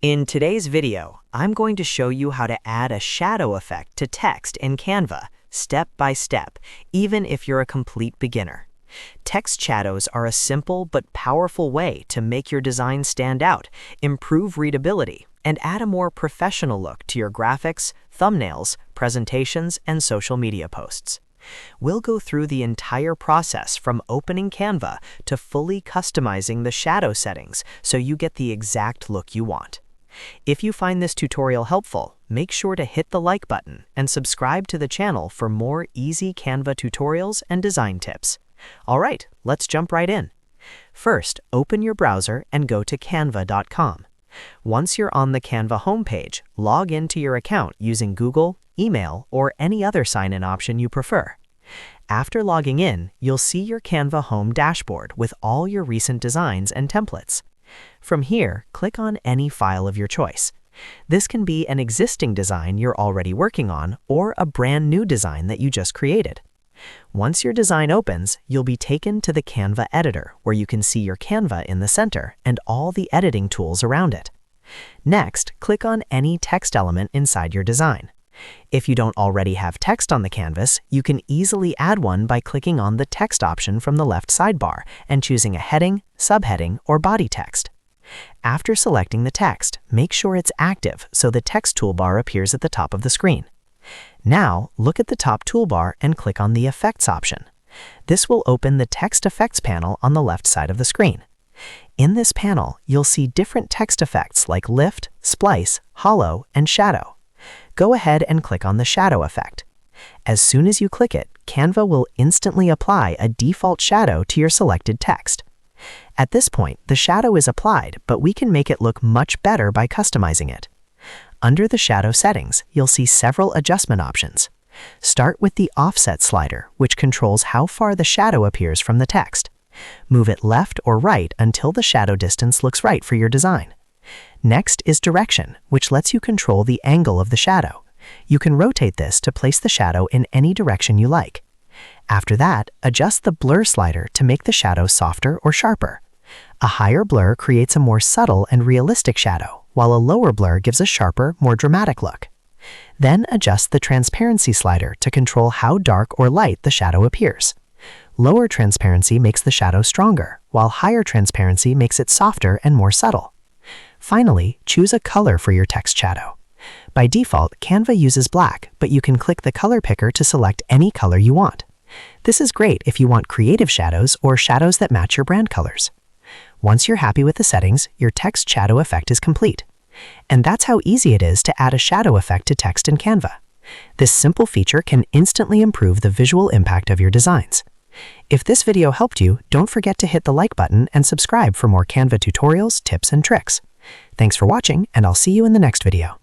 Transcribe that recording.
In today's video, I'm going to show you how to add a shadow effect to text in Canva, step by step, even if you're a complete beginner. Text shadows are a simple but powerful way to make your design stand out, improve readability, and add a more professional look to your graphics, thumbnails, presentations, and social media posts. We'll go through the entire process from opening Canva to fully customizing the shadow settings so you get the exact look you want. If you find this tutorial helpful, make sure to hit the like button and subscribe to the channel for more easy Canva tutorials and design tips. All right, let's jump right in. First, open your browser and go to canva.com. Once you're on the Canva homepage, log into your account using Google, email, or any other sign-in option you prefer. After logging in, you'll see your Canva home dashboard with all your recent designs and templates. From here, click on any file of your choice. This can be an existing design you're already working on or a brand new design that you just created. Once your design opens, you'll be taken to the Canva editor where you can see your Canva in the center and all the editing tools around it. Next, click on any text element inside your design. If you don't already have text on the canvas, you can easily add one by clicking on the text option from the left sidebar and choosing a heading, subheading, or body text. After selecting the text, make sure it's active so the text toolbar appears at the top of the screen. Now, look at the top toolbar and click on the Effects option. This will open the Text Effects panel on the left side of the screen. In this panel, you'll see different text effects like lift, splice, hollow, and shadow. Go ahead and click on the shadow effect. As soon as you click it, Canva will instantly apply a default shadow to your selected text. At this point, the shadow is applied, but we can make it look much better by customizing it. Under the shadow settings, you'll see several adjustment options. Start with the offset slider, which controls how far the shadow appears from the text. Move it left or right until the shadow distance looks right for your design. Next is direction, which lets you control the angle of the shadow. You can rotate this to place the shadow in any direction you like. After that, adjust the blur slider to make the shadow softer or sharper. A higher blur creates a more subtle and realistic shadow, while a lower blur gives a sharper, more dramatic look. Then adjust the transparency slider to control how dark or light the shadow appears. Lower transparency makes the shadow stronger, while higher transparency makes it softer and more subtle. Finally, choose a color for your text shadow. By default, Canva uses black, but you can click the color picker to select any color you want. This is great if you want creative shadows or shadows that match your brand colors. Once you're happy with the settings, your text shadow effect is complete. And that's how easy it is to add a shadow effect to text in Canva. This simple feature can instantly improve the visual impact of your designs. If this video helped you, don't forget to hit the like button and subscribe for more Canva tutorials, tips, and tricks. Thanks for watching, and I'll see you in the next video.